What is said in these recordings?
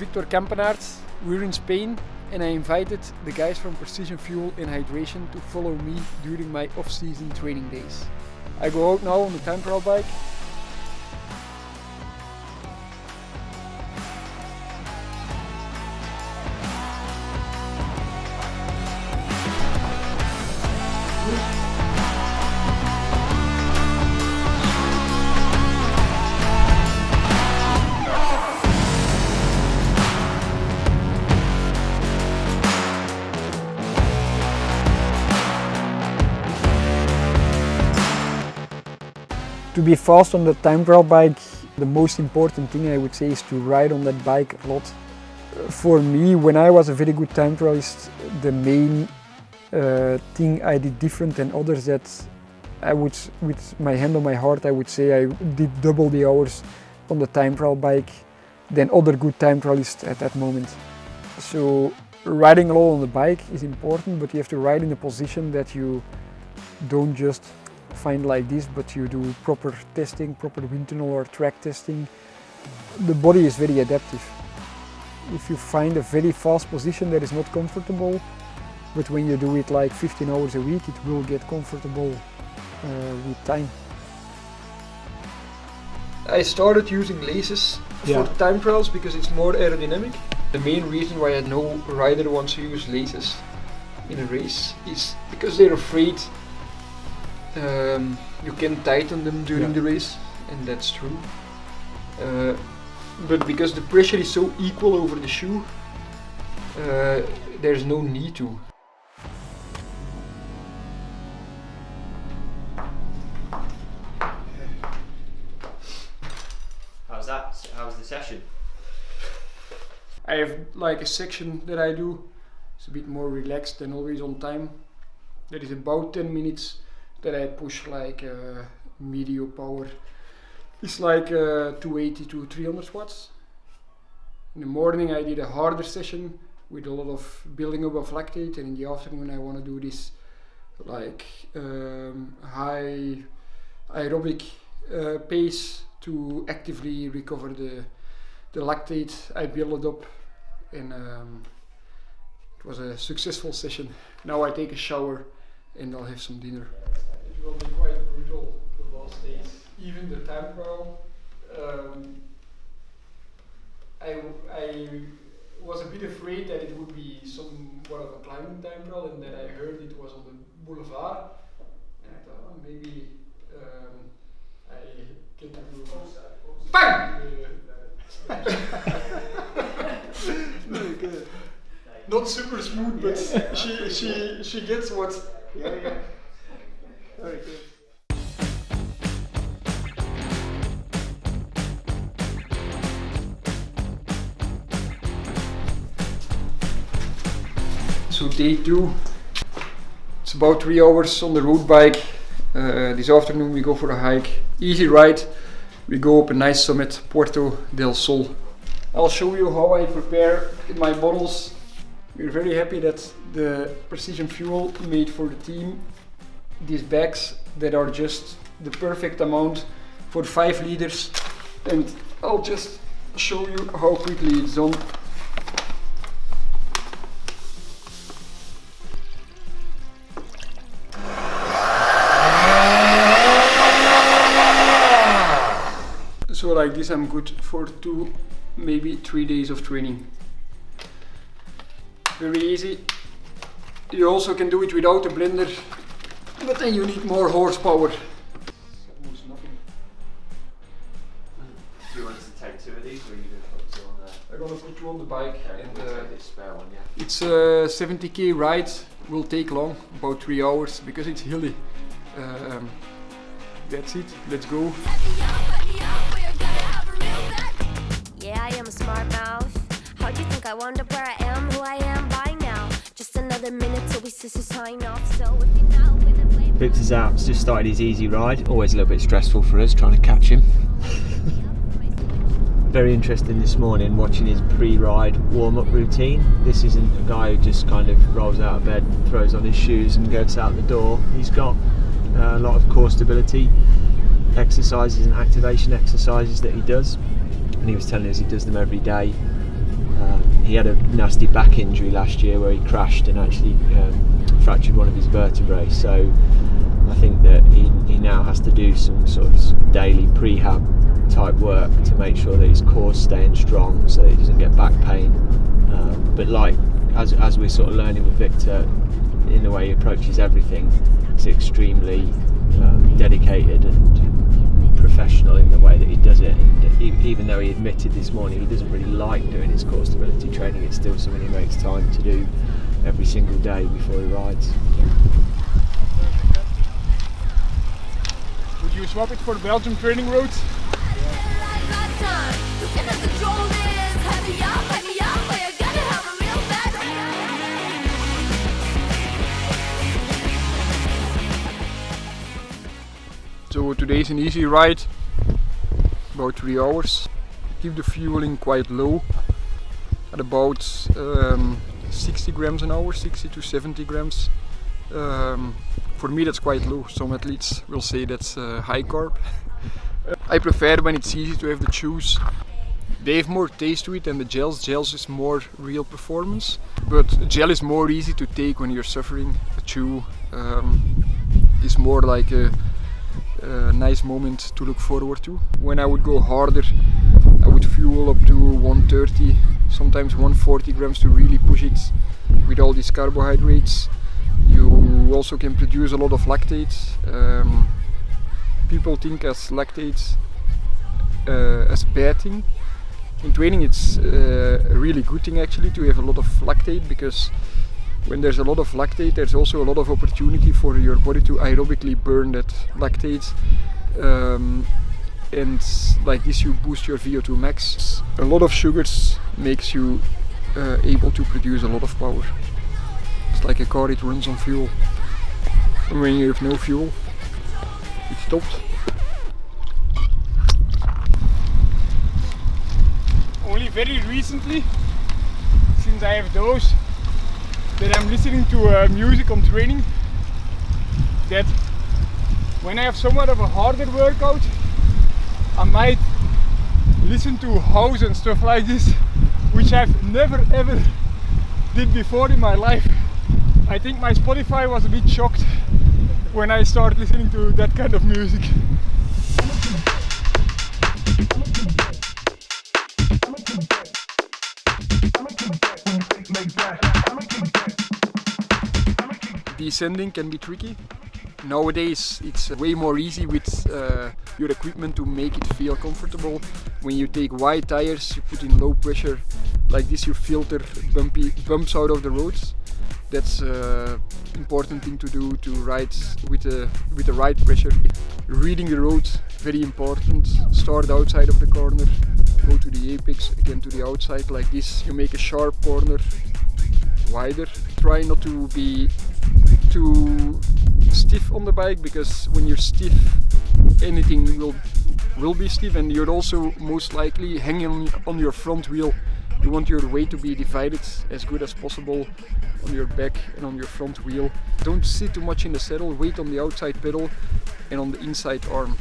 Victor Kampenaert, we're in Spain, and I invited the guys from Precision Fuel and Hydration to follow me during my off-season training days. I go out now on the time trial bike. To be fast on the time trial bike, the most important thing I would say is to ride on that bike a lot. For me, when I was a very good time trialist, the main thing I did different than others, that I would, with my hand on my heart, I would say I did double the hours on the time trial bike than other good time trialists at that moment. So riding a lot on the bike is important, but you have to ride in a position that you don't just find like this, but you do proper testing, proper wind tunnel or track testing. The body is very adaptive. If you find a very fast position that is not comfortable, but when you do it like 15 hours a week, it will get comfortable with time. I started using laces for time trials because it's more aerodynamic. The main reason why no rider wants to use laces in a race is because they're afraid you can tighten them during the race, and that's true. But because the pressure is so equal over the shoe, there's no need to. How's that? How was the session? I have like a section that I do. It's a bit more relaxed and always on time. That is about 10 minutes. That I push like medium power. It's like 280 to 300 watts. In the morning I did a harder session with a lot of building up of lactate, and in the afternoon I want to do this like high aerobic pace to actively recover the lactate I built up, and it was a successful session. Now I take a shower and I'll have some dinner. It will be quite brutal the last days. Even the time trial, I was a bit afraid that it would be somewhat of a climbing time trial, and that I heard it was on the boulevard, and I thought, oh, maybe I get to do BANG! Very good. Not super smooth, but she gets what. Yeah. Very good. So day 2, it's about 3 hours on the road bike. This afternoon we go for a hike, easy ride. We go up a nice summit, Puerto del Sol. I'll show you how I prepare my bottles. We're very happy that the Precision Fuel made for the team these bags that are just the perfect amount for 5 liters, and I'll just show you how quickly it's done. So like this I'm good for 2, maybe 3 days of training. Very easy. You also can do it without a blender, but then you need more horsepower. Almost nothing. Do you want us to take 2 of these, or are you going to put 2 on there? I'm going to put 2 on the bike. Okay, and we'll take this spare one, yeah. It's a 70k ride, will take long, about 3 hours, because it's hilly. That's it, let's go. Yeah, I am a smart mouth. How'd you think I wound up where I am, who I am by now? Just another minute till we sisters sign off. So if you know when I'm waiting. Victor's out, just started his easy ride. Always a little bit stressful for us trying to catch him. Very interesting this morning watching his pre-ride warm-up routine. This isn't a guy who just kind of rolls out of bed, throws on his shoes and goes out the door. He's got a lot of core stability exercises and activation exercises that he does, and he was telling us he does them every day. He had a nasty back injury last year where he crashed and actually fractured one of his vertebrae. So I think that he now has to do some sort of daily prehab type work to make sure that his core's staying strong so that he doesn't get back pain. But like as we're sort of learning with Victor in the way he approaches everything, he's extremely dedicated and professional in the way that he does it. And even though he admitted this morning he doesn't really like doing his core stability training, it's still something he makes time to do every single day before he rides. Would you swap it for the Belgium training roads? So today is an easy ride, about 3 hours. Keep the fueling quite low, at about 60 grams an hour, 60 to 70 grams. For me that's quite low. Some athletes will say that's high carb. I prefer when it's easy to have the chews. They have more taste to it than the gels. Gels is more real performance, but gel is more easy to take when you're suffering. The chew is more like a nice moment to look forward to. When I would go harder, I would fuel up to 130, sometimes 140 grams to really push it with all these carbohydrates. You also can produce a lot of lactate. People think as lactate as a bad thing. In training it's a really good thing actually to have a lot of lactate, because when there's a lot of lactate there's also a lot of opportunity for your body to aerobically burn that lactate, and like this you boost your VO2 max. A lot of sugars makes you able to produce a lot of power. It's like a car, it runs on fuel. And when you have no fuel, it stops. Only very recently, since I have those, that I'm listening to music on training, that when I have somewhat of a harder workout, I might listen to house and stuff like this, which I've never ever did before in my life. I think my Spotify was a bit shocked when I started listening to that kind of music. Descending can be tricky. Nowadays it's way more easy with your equipment to make it feel comfortable. When you take wide tires, you put in low pressure, like this you filter bumps out of the roads. That's an important thing to do, to ride with the right pressure. Reading the road, very important. Start outside of the corner, go to the apex, again to the outside, like this. You make a sharp corner wider. Try not to be too stiff on the bike, because when you're stiff, anything will be stiff, and you're also most likely hanging on your front wheel. You want your weight to be divided as good as possible on your back and on your front wheel. Don't sit too much in the saddle, weight on the outside pedal and on the inside arm.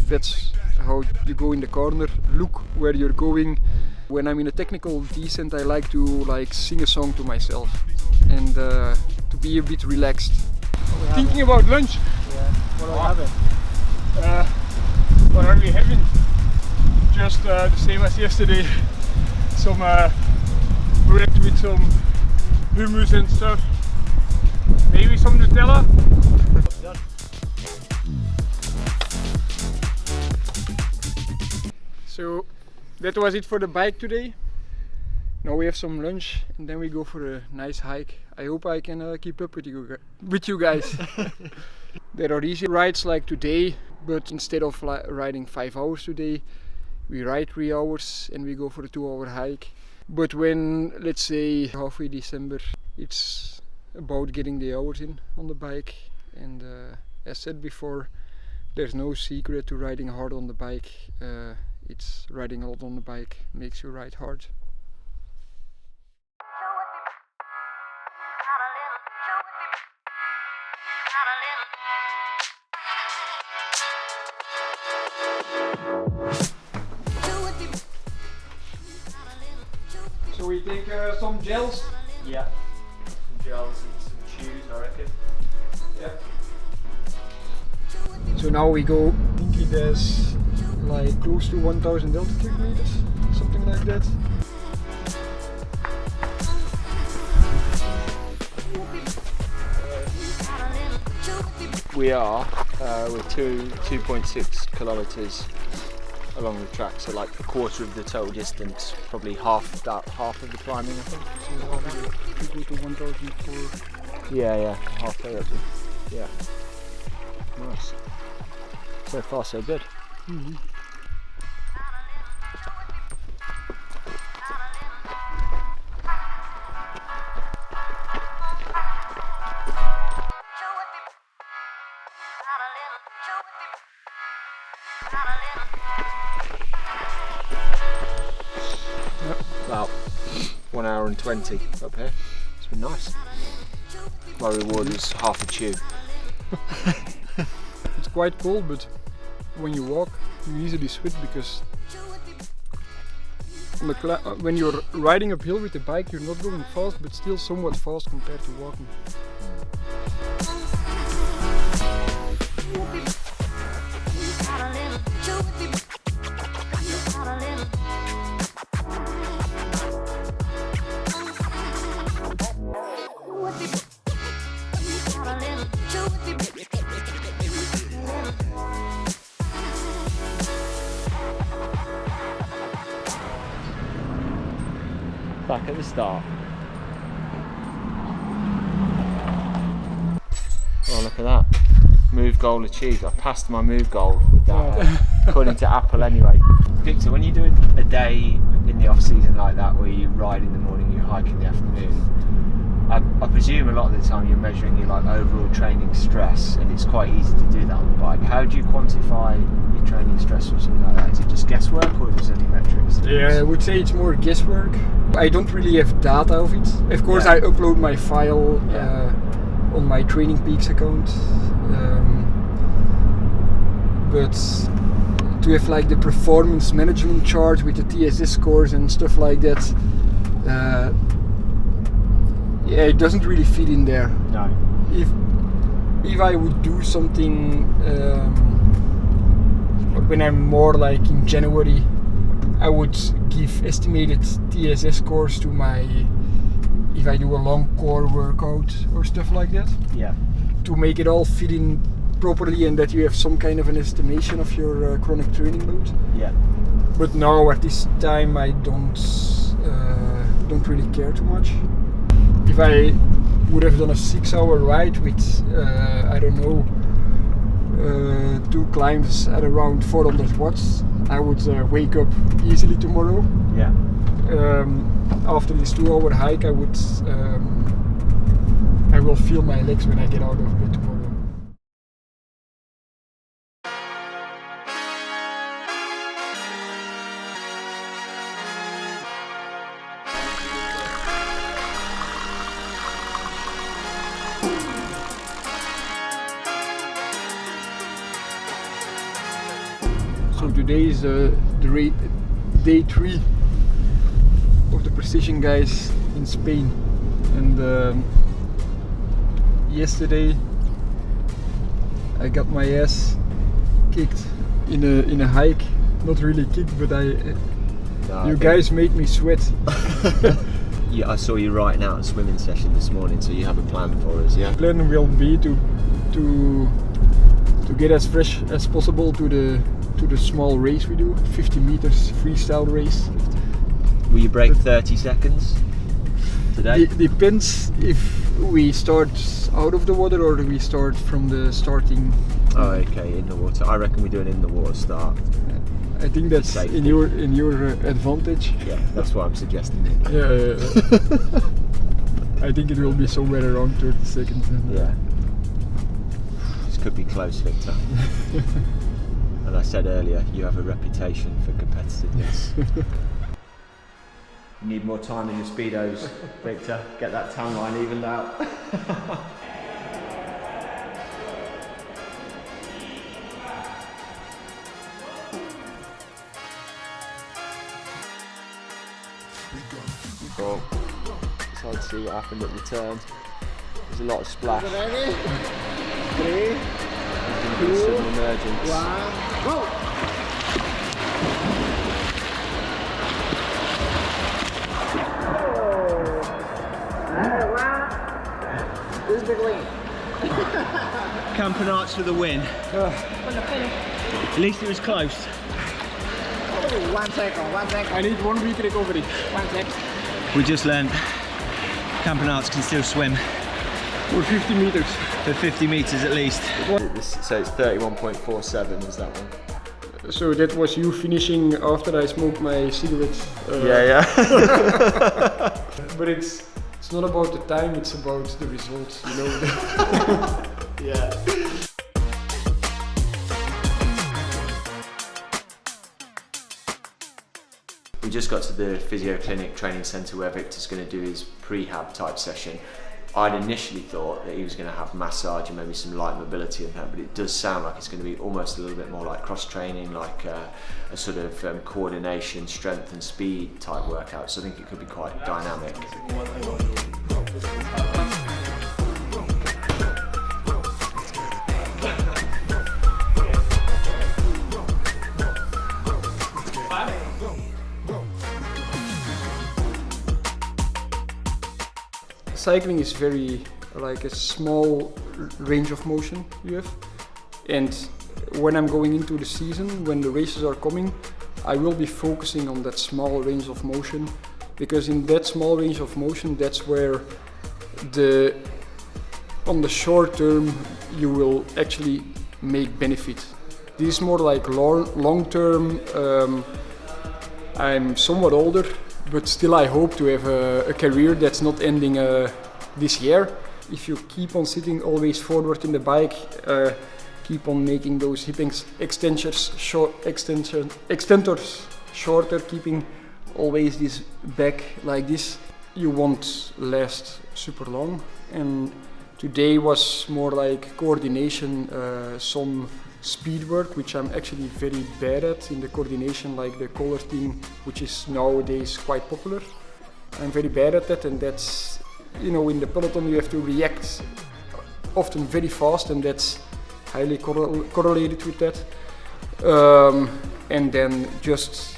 That's how you go in the corner. Look where you're going. When I'm in a technical descent, I like to sing a song to myself and to be a bit relaxed. Thinking about lunch. Yeah. What are we having? What are we having? Just the same as yesterday. Some bread with some hummus and stuff. Maybe some Nutella. So that was it for the bike today. Now we have some lunch and then we go for a nice hike. I hope I can keep up with you guys. There are easy rides like today, but instead of riding 5 hours today, we ride 3 hours and we go for a 2-hour hike. But when, let's say, halfway December, it's about getting the hours in on the bike. And as said before, there's no secret to riding hard on the bike. It's riding a lot on the bike makes you ride hard. So we take some gels. Yeah. Some gels and some shoes, I reckon. Yeah. So now we go, I think it is like close to 1000 altitude meters, something like that. We are, we're 2.6 kilometres along the track, so like a quarter of the total distance, probably half of the climbing, I think. So we go to 1004. Yeah, halfway up. Yeah. Nice. So far, so good. Mm-hmm. About 1 hour and 20 up here. It's been nice. My reward was half a chew. It's quite cold, but when you walk, you easily sweat because on the when you're riding uphill with the bike, you're not going fast, but still somewhat fast compared to walking. Back at the start. Oh, look at that. Move goal achieved. I passed my move goal with that, according to Apple anyway. Victor, when you do a day in the off season like that, where you ride in the morning, you hike in the afternoon, I presume a lot of the time you're measuring your like overall training stress, and it's quite easy to do that on the bike. How do you quantify your training stress or something like that? Is it just guesswork, or is there any metrics? Yeah, I would say it's more guesswork. I don't really have data of it. Of course, Yeah. I upload my file Yeah. on my Training Peaks account, but to have like the performance management chart with the TSS scores and stuff like that, yeah, it doesn't really fit in there. No. If I would do something when I'm more like in January, I would give estimated TSS scores to my, if I do a long core workout or stuff like that, Yeah. to make it all fit in properly and that you have some kind of an estimation of your chronic training load. Yeah. But now at this time I don't really care too much. If I would have done a 6-hour ride with I don't know, 2 climbs at around 400 watts, I would wake up easily tomorrow. Yeah. After this 2-hour hike, I will feel my legs when I get out of bed tomorrow. So today is day 3 of the Precision guys in Spain, and yesterday I got my ass kicked in a hike. Not really kicked, but you guys made me sweat. Yeah, I saw you riding out a swimming session this morning, so you have a plan for us, yeah? The plan will be to get as fresh as possible to the small race we do, 50 meters freestyle race. Will you break 30 seconds today? Depends if we start out of the water or we start from the starting. Oh, okay, in the water. I reckon we do an in the water start. I think that's Safety. in your advantage. Yeah, that's why I'm suggesting it. Yeah. I think it will be somewhere around 30 seconds. And, Yeah. This could be close, Victor. And I said earlier, you have a reputation for competitiveness. You need more time in your speedos, Victor. Get that tan line evened out. see what happened at the turn. There's a lot of splash. Ready? 3, 2, Sudden emergence. 1, go! This is the win. Campanarts for the win. At least it was close. Oh, 1 second, 1 second. I need 1 week recovery. 1 second. We just learned Campanarts can still swim For 50 meters. for 50 metres at least. So it's 31.47 is that one? So that was you finishing after I smoked my cigarettes. Yeah. But it's not about the time, it's about the results, you know. Yeah. We just got to the physio clinic training centre where Victor's going to do his prehab type session. I'd initially thought that he was going to have massage and maybe some light mobility and that, but it does sound like it's going to be almost a little bit more like cross training, like a sort of coordination, strength and speed type workout. So I think it could be quite dynamic. Cycling is very like a small range of motion you have, and when I'm going into the season, when the races are coming, I will be focusing on that small range of motion, because in that small range of motion, that's where on the short term you will actually make benefit. This is more like long term. I'm somewhat older, but still I hope to have a career that's not ending this year. If you keep on sitting always forward in the bike, keep on making those hip extenders shorter, keeping always this back like this, you won't last super long. And today was more like coordination, some speed work, which I'm actually very bad at in the coordination, like the color thing, which is nowadays quite popular. I'm very bad at that, and that's, you know, in the peloton you have to react often very fast, and that's highly correlated with that. And then just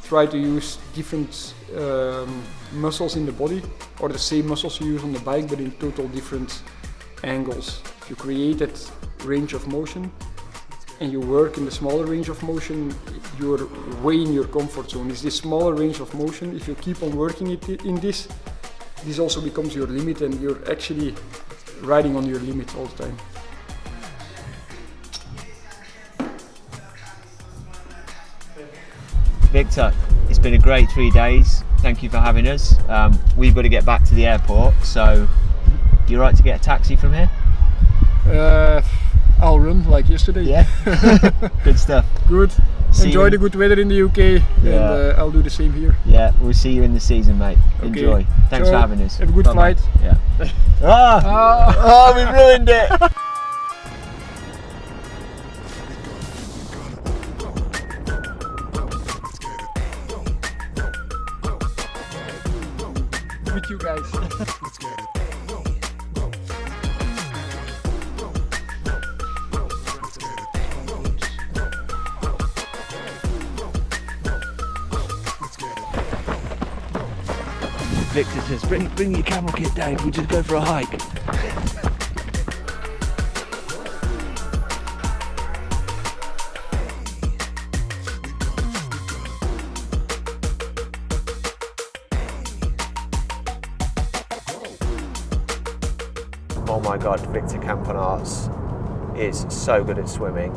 try to use different muscles in the body, or the same muscles you use on the bike, but in total different angles. If you create that range of motion, and you work in the smaller range of motion, you're way in your comfort zone. It's this smaller range of motion, if you keep on working it in this also becomes your limit, and you're actually riding on your limit all the time. Victor, it's been a great 3 days. Thank you for having us. We've got to get back to the airport, so you're right to get a taxi from here? I'll run like yesterday. Yeah. Good stuff. Good. Enjoy the good weather in the UK, Yeah. and I'll do the same here. Yeah, we'll see you in the season, mate. Okay. Enjoy. Thanks Ciao. for having us. Have a good Bye-bye. flight. Yeah. Oh, we ruined it. With you guys. Victor says, bring your camel kit down, we'll just go for a hike. Oh my God, Victor Campanarts is so good at swimming.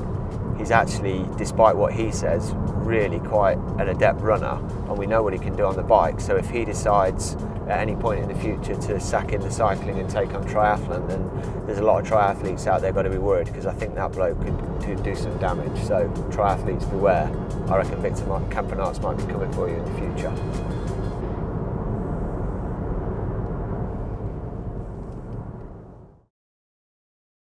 He's actually, despite what he says, really quite an adept runner, and we know what he can do on the bike. So if he decides at any point in the future to sack in the cycling and take on triathlon, then there's a lot of triathletes out there got to be worried, because I think that bloke could do some damage. So triathletes beware. I reckon Victor Campanarts might be coming for you in the future.